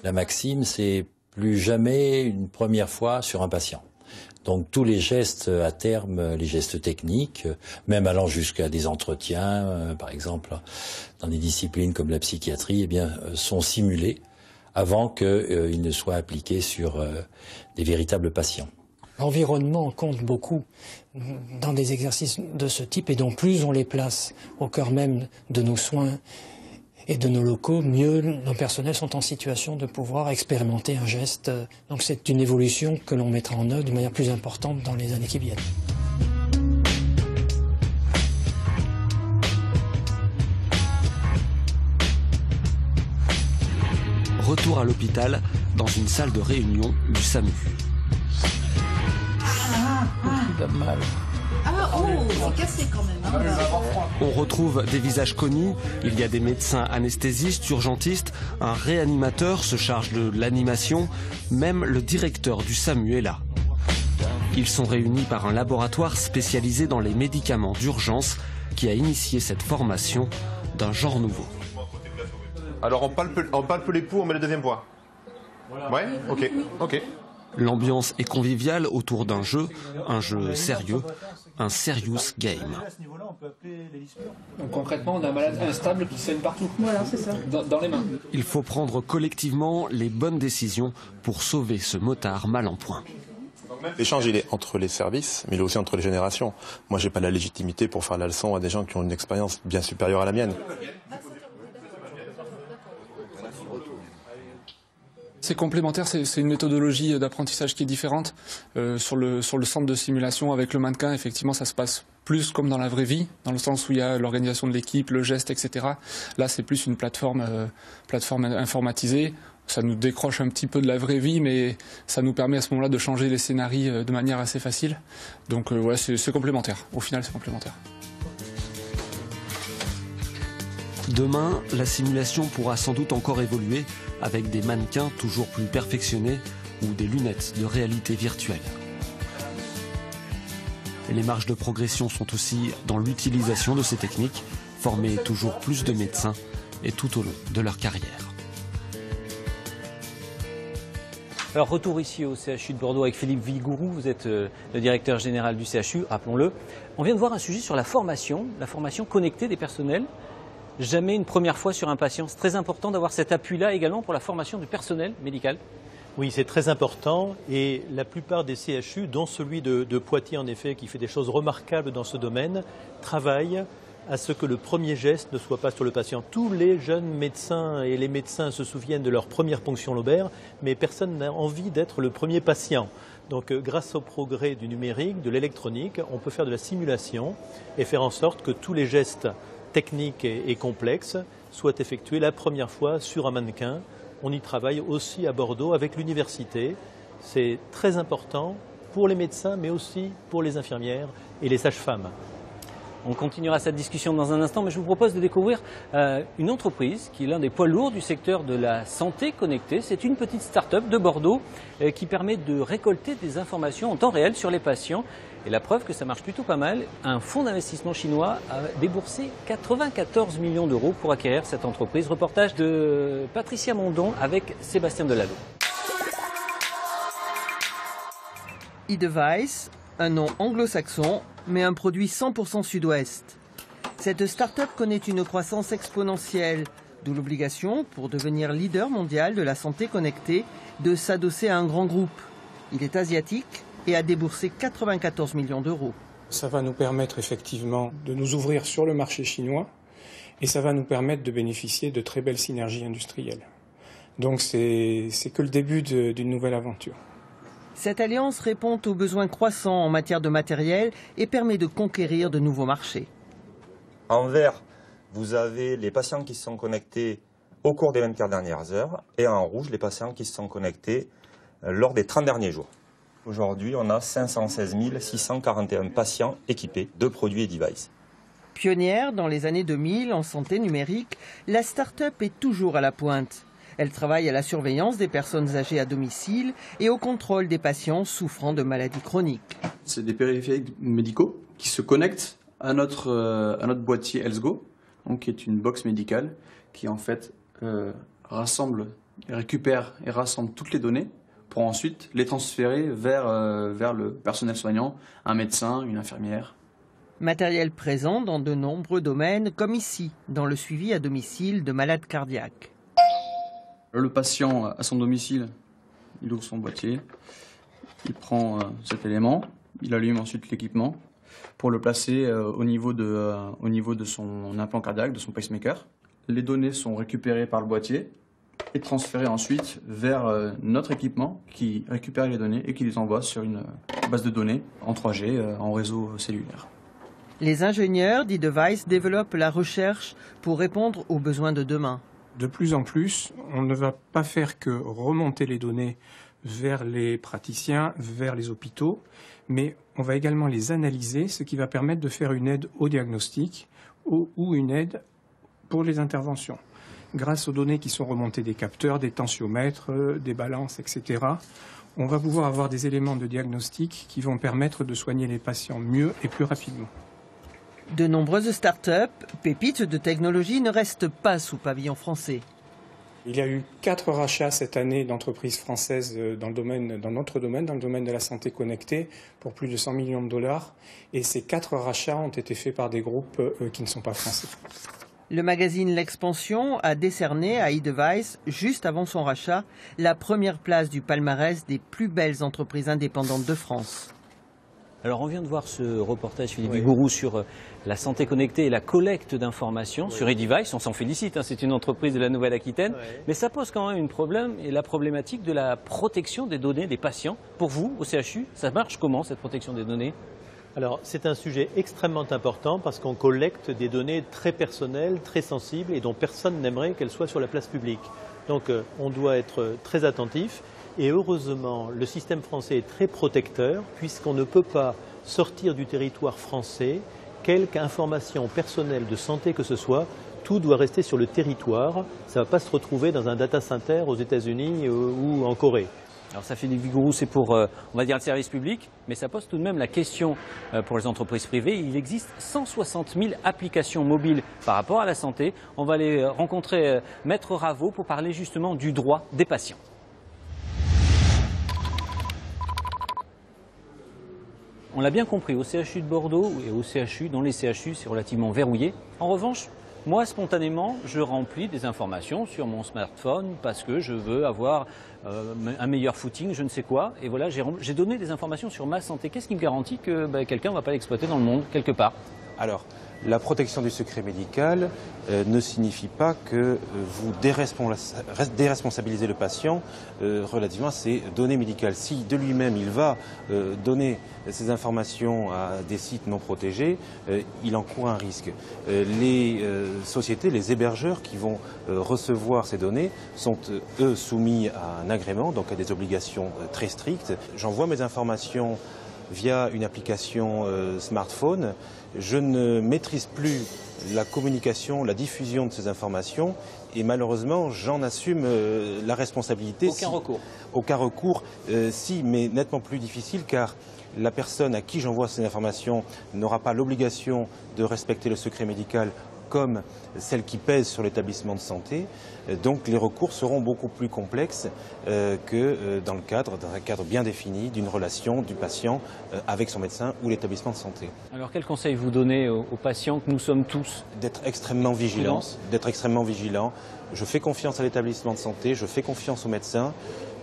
La maxime, c'est plus jamais une première fois sur un patient. Donc tous les gestes à terme, les gestes techniques, même allant jusqu'à des entretiens, par exemple dans des disciplines comme la psychiatrie, eh bien, sont simulés avant qu'ils ne soient appliqués sur des véritables patients. L'environnement compte beaucoup dans des exercices de ce type et donc plus on les place au cœur même de nos soins et de nos locaux, mieux nos personnels sont en situation de pouvoir expérimenter un geste. Donc c'est une évolution que l'on mettra en œuvre d'une manière plus importante dans les années qui viennent. Retour à l'hôpital, dans une salle de réunion du SAMU. Mal. Ah, oh, c'est cassé quand même. Hein. On retrouve des visages connus. Il y a des médecins anesthésistes, urgentistes, un réanimateur se charge de l'animation. Même le directeur du SAMU est là. Ils sont réunis par un laboratoire spécialisé dans les médicaments d'urgence qui a initié cette formation d'un genre nouveau. Alors on palpe les poux, on met le deuxième poids. Ouais, ok. L'ambiance est conviviale autour d'un jeu, un jeu sérieux, un serious game. Donc concrètement, on a un malade instable qui saigne partout. Voilà, c'est ça. Dans les mains. Il faut prendre collectivement les bonnes décisions pour sauver ce motard mal en point. L'échange, il est entre les services, mais il est aussi entre les générations. Moi, j'ai pas la légitimité pour faire la leçon à des gens qui ont une expérience bien supérieure à la mienne. C'est complémentaire, c'est une méthodologie d'apprentissage qui est différente. Sur le centre de simulation avec le mannequin, effectivement, ça se passe plus comme dans la vraie vie, dans le sens où il y a l'organisation de l'équipe, le geste, etc. Là, c'est plus une plateforme informatisée. Ça nous décroche un petit peu de la vraie vie, mais ça nous permet à ce moment-là de changer les scénarios de manière assez facile. Donc ouais, c'est complémentaire. Au final, c'est complémentaire. Demain, la simulation pourra sans doute encore évoluer avec des mannequins toujours plus perfectionnés ou des lunettes de réalité virtuelle. Et les marges de progression sont aussi dans l'utilisation de ces techniques, former toujours plus de médecins et tout au long de leur carrière. Alors retour ici au CHU de Bordeaux avec Philippe Vigourou, vous êtes le directeur général du CHU, rappelons-le. On vient de voir un sujet sur la formation connectée des personnels. Jamais une première fois sur un patient. C'est très important d'avoir cet appui-là également pour la formation du personnel médical. Oui, c'est très important et la plupart des CHU, dont celui de Poitiers en effet, qui fait des choses remarquables dans ce domaine, travaillent à ce que le premier geste ne soit pas sur le patient. Tous les jeunes médecins et les médecins se souviennent de leur première ponction lobaire, mais personne n'a envie d'être le premier patient. Donc grâce au progrès du numérique, de l'électronique, on peut faire de la simulation et faire en sorte que tous les gestes techniques et complexes soient effectués la première fois sur un mannequin. On y travaille aussi à Bordeaux avec l'université. C'est très important pour les médecins, mais aussi pour les infirmières et les sages-femmes. On continuera cette discussion dans un instant, mais je vous propose de découvrir une entreprise qui est l'un des poids lourds du secteur de la santé connectée. C'est une petite start-up de Bordeaux qui permet de récolter des informations en temps réel sur les patients. Et la preuve que ça marche plutôt pas mal, un fonds d'investissement chinois a déboursé 94 millions d'euros pour acquérir cette entreprise. Reportage de Patricia Mondon avec Sébastien Delallo. eDevice, un nom anglo-saxon, mais un produit 100% sud-ouest. Cette start-up connaît une croissance exponentielle, d'où l'obligation, pour devenir leader mondial de la santé connectée, de s'adosser à un grand groupe. Il est asiatique et a déboursé 94 millions d'euros. Ça va nous permettre effectivement de nous ouvrir sur le marché chinois et ça va nous permettre de bénéficier de très belles synergies industrielles. Donc c'est que le début d'une nouvelle aventure. Cette alliance répond aux besoins croissants en matière de matériel et permet de conquérir de nouveaux marchés. En vert, vous avez les patients qui se sont connectés au cours des 24 dernières heures et en rouge, les patients qui se sont connectés lors des 30 derniers jours. Aujourd'hui, on a 516 641 patients équipés de produits eDevice. Pionnière dans les années 2000 en santé numérique, la start-up est toujours à la pointe. Elle travaille à la surveillance des personnes âgées à domicile et au contrôle des patients souffrant de maladies chroniques. C'est des périphériques médicaux qui se connectent à notre boîtier HealthGo, donc qui est une box médicale qui en fait récupère et rassemble toutes les données pour ensuite les transférer vers le personnel soignant, un médecin, une infirmière. Matériel présent dans de nombreux domaines, comme ici, dans le suivi à domicile de malades cardiaques. Le patient à son domicile, il ouvre son boîtier, il prend cet élément, il allume ensuite l'équipement pour le placer au niveau de son implant cardiaque, de son pacemaker. Les données sont récupérées par le boîtier et transférées ensuite vers notre équipement qui récupère les données et qui les envoie sur une base de données en 3G, en réseau cellulaire. Les ingénieurs d'eDevice développent la recherche pour répondre aux besoins de demain. De plus en plus, on ne va pas faire que remonter les données vers les praticiens, vers les hôpitaux, mais on va également les analyser, ce qui va permettre de faire une aide au diagnostic ou une aide pour les interventions. Grâce aux données qui sont remontées des capteurs, des tensiomètres, des balances, etc., on va pouvoir avoir des éléments de diagnostic qui vont permettre de soigner les patients mieux et plus rapidement. De nombreuses start-up, pépites de technologie, ne restent pas sous pavillon français. Il y a eu 4 rachats cette année d'entreprises françaises dans notre domaine, dans le domaine de la santé connectée, pour plus de 100 millions de dollars. Et ces 4 rachats ont été faits par des groupes qui ne sont pas français. Le magazine L'Expansion a décerné à eDevice, juste avant son rachat, la première place du palmarès des plus belles entreprises indépendantes de France. Alors on vient de voir ce reportage, Philippe Vigourou, sur la santé connectée et la collecte d'informations sur eDevice. On s'en félicite, hein, c'est une entreprise de la Nouvelle-Aquitaine. Mais ça pose quand même la problématique de la protection des données des patients. Pour vous, au CHU, ça marche comment cette protection des données ? Alors c'est un sujet extrêmement important parce qu'on collecte des données très personnelles, très sensibles et dont personne n'aimerait qu'elles soient sur la place publique. Donc on doit être très attentif. Et heureusement, le système français est très protecteur puisqu'on ne peut pas sortir du territoire français quelque information personnelle de santé que ce soit. Tout doit rester sur le territoire. Ça ne va pas se retrouver dans un data center aux États-Unis ou en Corée. Alors ça, Philippe Vigourou, c'est pour, on va dire, le service public, mais ça pose tout de même la question pour les entreprises privées. Il existe 160 000 applications mobiles par rapport à la santé. On va aller rencontrer Maître Raveau pour parler justement du droit des patients. On l'a bien compris, au CHU de Bordeaux et au CHU, dans les CHU, c'est relativement verrouillé. En revanche, moi, spontanément, je remplis des informations sur mon smartphone parce que je veux avoir un meilleur footing, je ne sais quoi. Et voilà, j'ai donné des informations sur ma santé. Qu'est-ce qui me garantit que quelqu'un ne va pas l'exploiter dans le monde, quelque part ? Alors, la protection du secret médical ne signifie pas que vous déresponsabilisez le patient relativement à ses données médicales. Si de lui-même il va donner ces informations à des sites non protégés, il encourt un risque. Les sociétés, les hébergeurs qui vont recevoir ces données sont eux soumis à un agrément, donc à des obligations très strictes. J'envoie mes informations via une application smartphone. Je ne maîtrise plus la communication, la diffusion de ces informations et malheureusement j'en assume la responsabilité. Aucun recours. Aucun recours, si, mais nettement plus difficile car la personne à qui j'envoie ces informations n'aura pas l'obligation de respecter le secret médical comme celle qui pèse sur l'établissement de santé. Donc les recours seront beaucoup plus complexes que dans un cadre bien défini d'une relation du patient avec son médecin ou l'établissement de santé. Alors quel conseil vous donnez aux patients que nous sommes tous? D'être extrêmement vigilant. D'être extrêmement vigilant. Je fais confiance à l'établissement de santé, je fais confiance au médecin.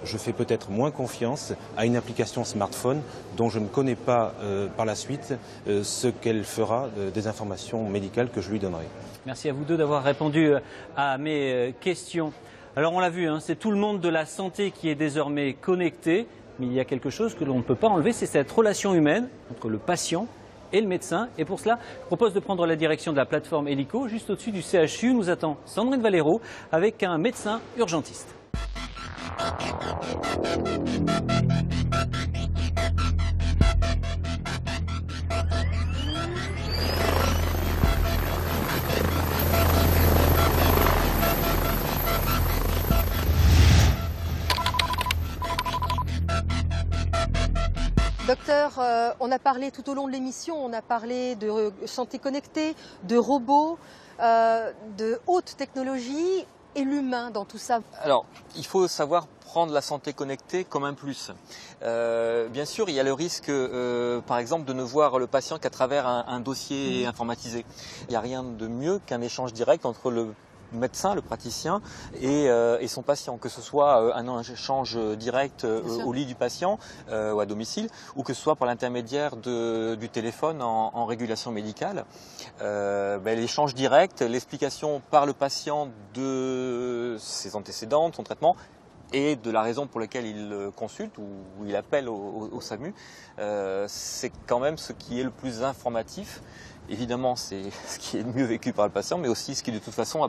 Je fais peut-être moins confiance à une application smartphone dont je ne connais pas par la suite ce qu'elle fera des informations médicales que je lui donnerai. Merci à vous deux d'avoir répondu à mes questions. Alors on l'a vu, hein, c'est tout le monde de la santé qui est désormais connecté, mais il y a quelque chose que l'on ne peut pas enlever, c'est cette relation humaine entre le patient et le médecin. Et pour cela, je propose de prendre la direction de la plateforme Helico. Juste au-dessus du CHU, nous attend Sandrine Valero avec un médecin urgentiste. Docteur, on a parlé tout au long de l'émission, on a parlé de santé connectée, de robots, de haute technologie. Et l'humain dans tout ça? Alors, il faut savoir prendre la santé connectée comme un plus. Bien sûr, il y a le risque, par exemple, de ne voir le patient qu'à travers un dossier informatisé. Il n'y a rien de mieux qu'un échange direct entre le médecin, le praticien et son patient, que ce soit un échange direct au lit du patient ou à domicile, ou que ce soit par l'intermédiaire du téléphone en régulation médicale. L'échange direct, l'explication par le patient de ses antécédents, de son traitement, et de la raison pour laquelle il consulte ou il appelle au SAMU, c'est quand même ce qui est le plus informatif. Évidemment, c'est ce qui est le mieux vécu par le patient, mais aussi ce qui de toute façon